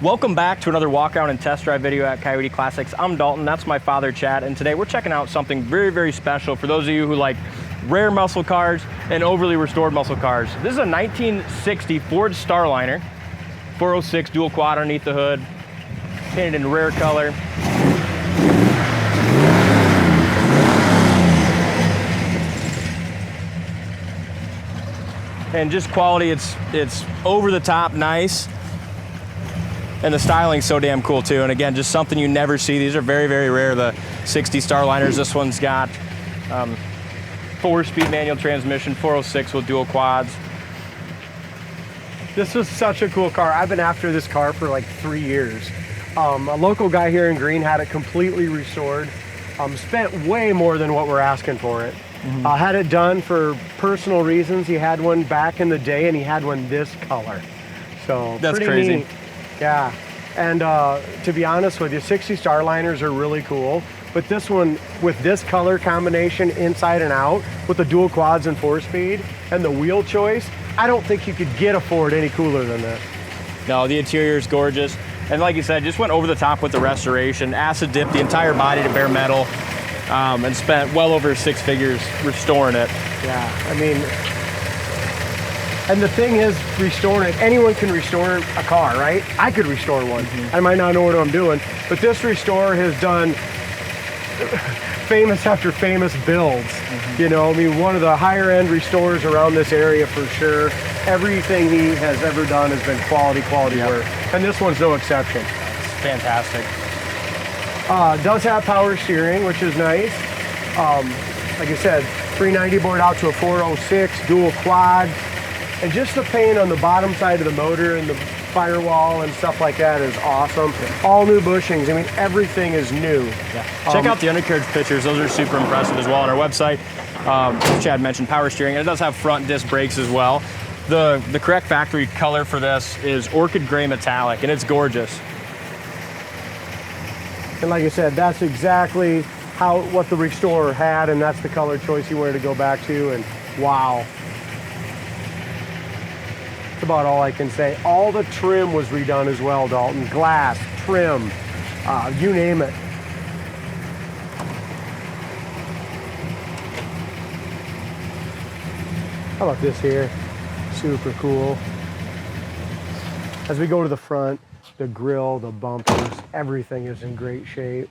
Welcome back to another walk around and test drive video at Coyote Classics. I'm Dalton, that's my father Chad, and today we're checking out something very, very special for those of you who like rare muscle cars and overly restored muscle cars. This is a 1960 Ford Starliner, 406 dual quad underneath the hood, painted in rare color. And just quality, it's over the top nice. And the styling's so damn cool too. And again, just something you never see. These are very, very rare, the 60 Starliners. This one's got 4-speed manual transmission, 406 with dual quads. This was such a cool car. I've been after this car for like 3 years. A local guy here in Green had it completely restored. Spent way more than what we're asking for it. Had it done for personal reasons. He had one back in the day and he had one this color. So that's pretty crazy. Neat. Yeah, and to be honest with you, 60 Starliners are really cool, but this one with this color combination inside and out with the dual quads and 4-speed and the wheel choice, I don't think you could get a Ford any cooler than this. No, the interior is gorgeous. And like you said, just went over the top with the restoration, acid dipped the entire body to bare metal, and spent well over 6 figures restoring it. Yeah, I mean, and the thing is, restoring it, anyone can restore a car, right? I could restore one. I might not know what I'm doing, but this restorer has done famous after famous builds. You know, I mean, one of the higher end restorers around this area for sure. Everything he has ever done has been quality work. And this one's no exception. It's fantastic. Does have power steering, which is nice. Like I said, 390 board out to a 406, dual quad. And just the paint on the bottom side of the motor and the firewall and stuff like that is awesome. All new bushings. I mean, everything is new. Yeah. Check out the undercarriage pictures. Those are super impressive as well on our website. Chad mentioned power steering, and it does have front disc brakes as well. The correct factory color for this is Orchid Gray Metallic, and it's gorgeous. And like I said, that's exactly what the restorer had, and that's the color choice he wanted to go back to, and wow. That's about all I can say. All the trim was redone as well, Dalton. Glass, trim, you name it. How about this here? Super cool. As we go to the front, the grille, the bumpers, everything is in great shape.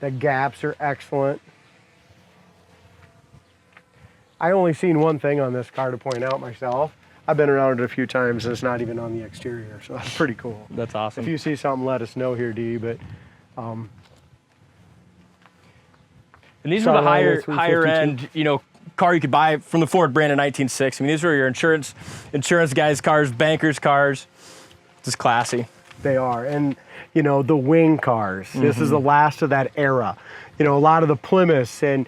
The gaps are excellent. I only seen one thing on this car to point out myself. I've been around it a few times and it's not even on the exterior, so that's pretty cool. That's awesome. If you see something, let us know here, D, but and these were the higher end, you know, car you could buy from the Ford brand in 1960. I mean, these were your insurance guys' cars, bankers' cars. Just classy. They are. And, you know, the wing cars. This is the last of that era. You know, a lot of the Plymouths and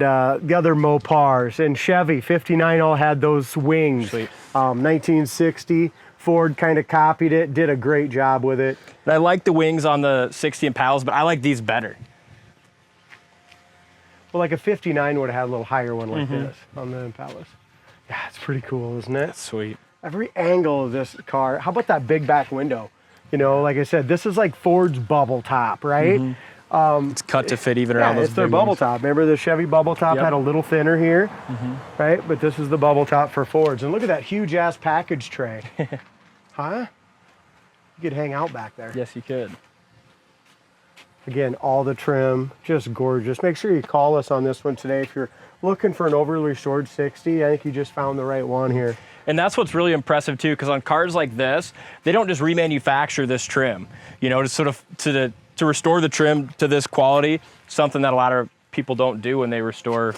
the other Mopars and Chevy, 59 all had those wings. 1960, Ford kind of copied it, did a great job with it. And I like the wings on the 60 Impalas, but I like these better. Well, like a 59 would have had a little higher one like this on the Impalas. Yeah, it's pretty cool, isn't it? That's sweet. Every angle of this car. How about that big back window? You know, like I said, this is like Ford's bubble top, right? It's cut to fit even around those it's their big bubble ones. top. Remember the Chevy bubble top had a little thinner here, right? But this is the bubble top for Fords. And look at that huge ass package tray. Huh? You could hang out back there. Yes, you could. Again, all the trim, just gorgeous. Make sure you call us on this one today if you're looking for an overly restored 60. I think you just found the right one here. And that's what's really impressive too, because on cars like this, they don't just remanufacture this trim. You know, to sort of to restore the trim to this quality, something that a lot of people don't do when they restore,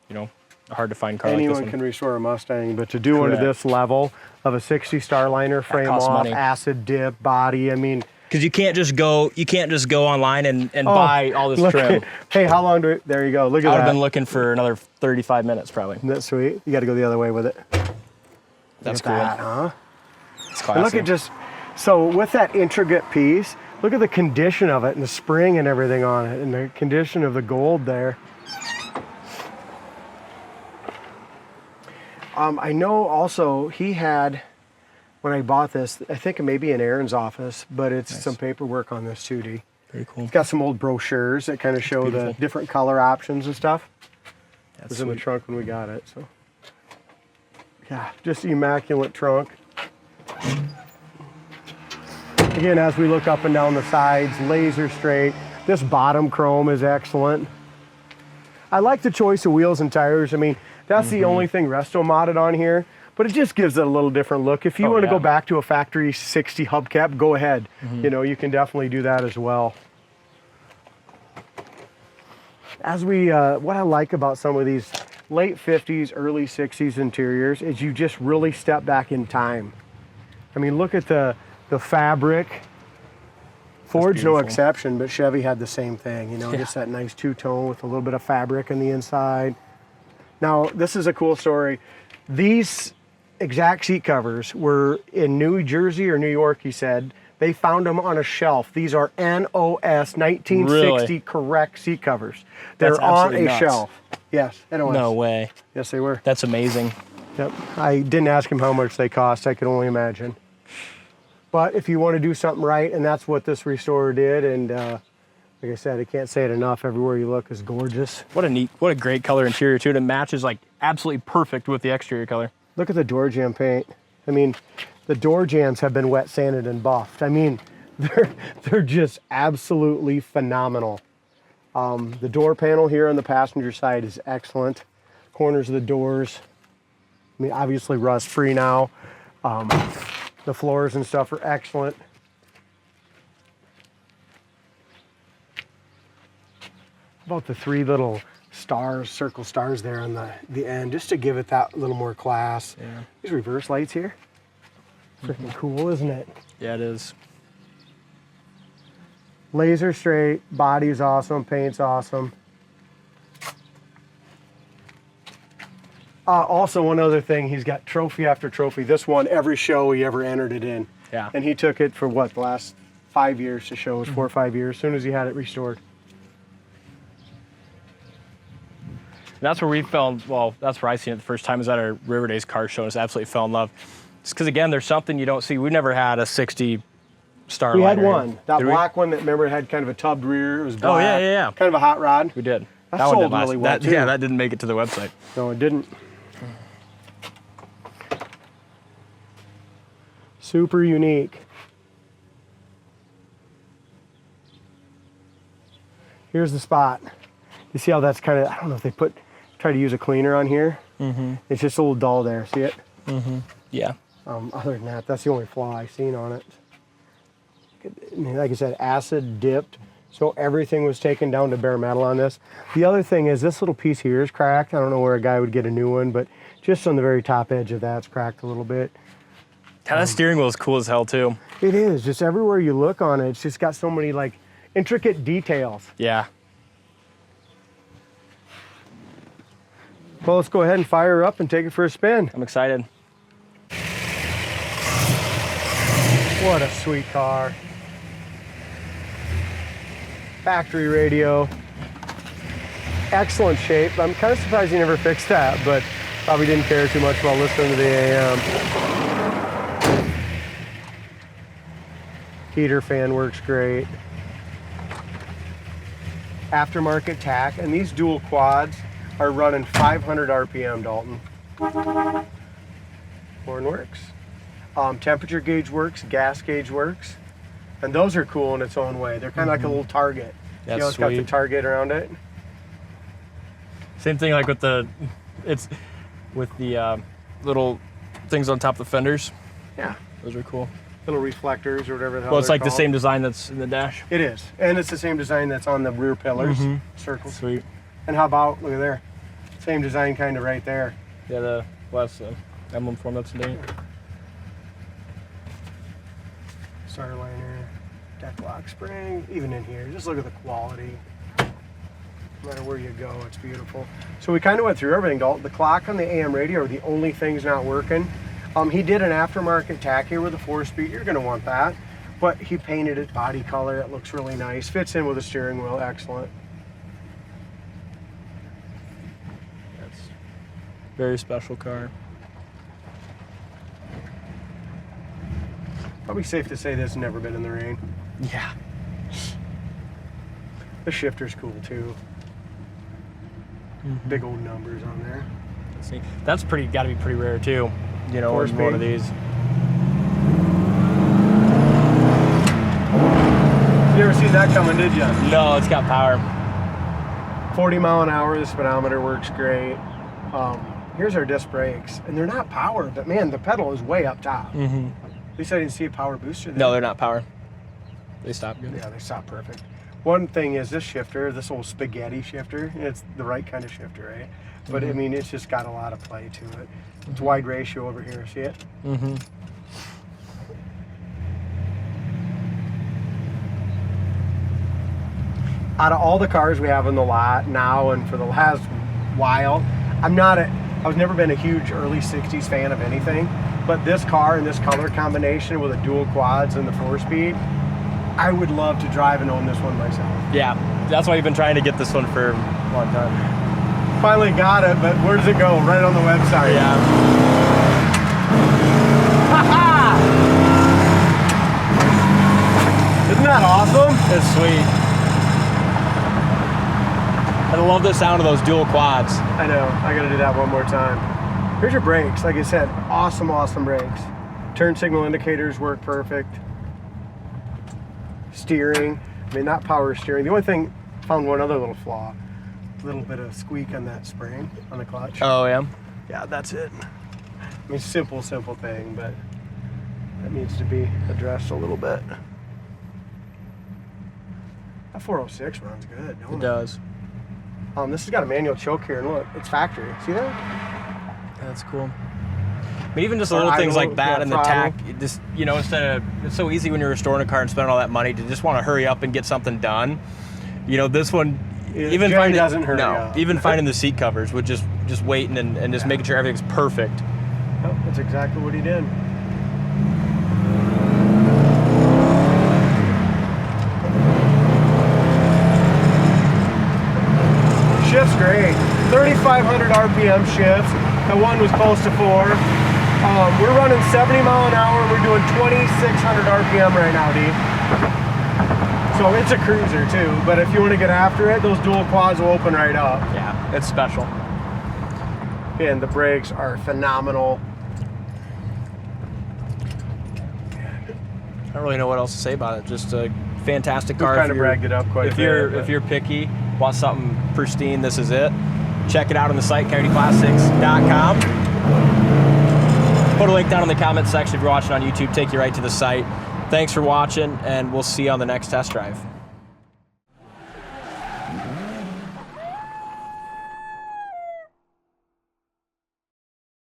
you know, a hard to find car like this one. Anyone can restore a Mustang, but to do one to this level of a 60 Starliner, frame off, money. acid dip, body, I mean. Because you can't just go online and buy all this trim. Hey, how long there you go, look at that. I would have been looking for another 35 minutes probably. Isn't that sweet? You got to go the other way with it. That's cool. That, huh? It's classy. And look at just, so with that intricate piece, look at the condition of it and the spring and everything on it and the condition of the gold there. I know also he had when I bought this, I think it may be in Aaron's office, but it's Nice. some paperwork on this too, D. Very cool. It's got some old brochures that kind of show the beautiful. different color options and stuff. It That's was in the sweet. trunk when we got it, so. Yeah, just immaculate trunk. Again, as we look up and down the sides, laser straight. This bottom chrome is excellent. I like the choice of wheels and tires. I mean, that's the only thing resto modded on here, but it just gives it a little different look. If you want to go back to a factory 60 hubcap, go ahead. You know, you can definitely do that as well. As we, what I like about some of these late 50s, early 60s interiors is you just really step back in time. I mean, look at the fabric. Ford's no beautiful. exception, but Chevy had the same thing, you know, Yeah. just that nice two-tone with a little bit of fabric on the inside. Now, this is a cool story. These exact seat covers were in New Jersey or New York, he said. They found them on a shelf. These are NOS 1960 Really? correct seat covers. They're That's on absolutely a nuts. shelf. Yes, NOS. No way. Yes, they were. That's amazing. Yep. I didn't ask him how much they cost. I could only imagine. But if you want to do something right, and that's what this restorer did, and like I said, I can't say it enough. Everywhere you look is gorgeous. What a great color interior too. It matches like absolutely perfect with the exterior color. Look at the door jamb paint. I mean, the door jambs have been wet sanded and buffed. I mean, they're just absolutely phenomenal. The door panel here on the passenger side is excellent. Corners of the doors, I mean, obviously rust free now. The floors and stuff are excellent. About the three little stars, circle stars there on the end, just to give it that little more class. Yeah. These reverse lights here, freaking cool, isn't it? Yeah, it is. Laser straight, body's awesome, paint's awesome. Also, one other thing, he's got trophy after trophy. This one, every show he ever entered it in. Yeah. And he took it for what, the last 5 years to show us, 4 or 5 years, as soon as he had it restored. That's where we fell, well, that's where I seen it the first time, was at our River Days car show, and just absolutely fell in love. Just because, again, there's something you don't see. We've never had a 60 Starliner. We had one, that Did we? black one that, remember, had kind of a tubbed rear. It was black. Oh, yeah. Kind of a hot rod. We did. That one sold did last. really well, too. Yeah, that didn't make it to the website. No, it didn't. Super unique. Here's the spot. You see how that's kind of, I don't know if they try to use a cleaner on here. It's just a little dull there, see it? Yeah. Other than that, that's the only flaw I've seen on it. I mean, like I said, acid dipped, so everything was taken down to bare metal on this. The other thing is this little piece here is cracked. I don't know where a guy would get a new one, but just on the very top edge of that's cracked a little bit. Yeah, that steering wheel is cool as hell, too. It is, just everywhere you look on it, it's just got so many like intricate details. Yeah. Well, let's go ahead and fire her up and take it for a spin. I'm excited. What a sweet car. Factory radio. Excellent shape. I'm kind of surprised he never fixed that, but probably didn't care too much about listening to the AM. Heater fan works great. Aftermarket tack, and these dual quads are running 500 RPM, Dalton. Horn works. Temperature gauge works, gas gauge works. And those are cool in its own way. They're kind of like a little target. That's You know, it's got the sweet. target around it. Same thing like with the, little things on top of the fenders. Yeah. Those are cool. Little reflectors or whatever the hell Well, it's they're like the called. same design that's in the dash. It is. And it's the same design that's on the rear pillars, circles. Sweet. And how about, look at there. Same design kind of right there. Yeah, the last emblem form that's in date. Starliner, deck lock spring, even in here. Just look at the quality. No matter where you go, it's beautiful. So we kind of went through everything, Dalton. The clock on the AM radio are the only things not working. He did an aftermarket tack here with a 4-speed. You're going to want that. But he painted it body color. It looks really nice. Fits in with the steering wheel. Excellent. That's a very special car. Probably safe to say this has never been in the rain. Yeah. The shifter's cool too. Big old numbers on there. Let's see. That's got to be pretty rare too. You know, Four-speed. one of these. You never seen that coming, did you? No, it's got power. 40 mile an hour, the speedometer works great. Here's our disc brakes, and they're not power, but man, the pedal is way up top. At least I didn't see a power booster there. No, they're not power. They stop good. Yeah, they stop perfect. One thing is this shifter, this old spaghetti shifter, it's the right kind of shifter, right? But I mean, it's just got a lot of play to it. It's wide ratio over here, see it? Out of all the cars we have in the lot now and for the last while, I was never been a huge early 60s fan of anything, but this car and this color combination with a dual quads and the 4-speed, I would love to drive and own this one myself. Yeah, that's why you've been trying to get this one for a long time. Finally got it, but where does it go? Right on the website. Yeah. Isn't that awesome? It's sweet. I love the sound of those dual quads. I know. I got to do that one more time. Here's your brakes. Like I said, awesome, awesome brakes. Turn signal indicators work perfect. Steering. I mean, not power steering. The only thing, found one other little flaw. A little bit of squeak on that spring, on the clutch. Oh, yeah? Yeah, that's it. I mean, simple thing, but that needs to be addressed a little bit. That 406 runs good, don't it? It does. This has got a manual choke here, and look, it's factory. See that? Yeah, that's cool. But even just little things like that and the tack, just, you know, instead of, it's so easy when you're restoring a car and spending all that money to just want to hurry up and get something done. You know, this one, even finding doesn't hurry up. Even finding the seat covers with just waiting and just making sure everything's perfect. Yep, that's exactly what he did. Shift's great. 3,500 RPM shifts. The one was close to 4. We're running 70 mile an hour. We're doing 2,600 RPM right now, D. So it's a cruiser too, but if you want to get after it, those dual quads will open right up. Yeah, it's special. And the brakes are phenomenal. I don't really know what else to say about it. Just a fantastic car. We've kind of bragged it up quite a bit. If you're picky, want something pristine, this is it. Check it out on the site, coyoteclassics.com. Put a link down in the comment section if you're watching on YouTube. Take you right to the site. Thanks for watching, and we'll see you on the next test drive.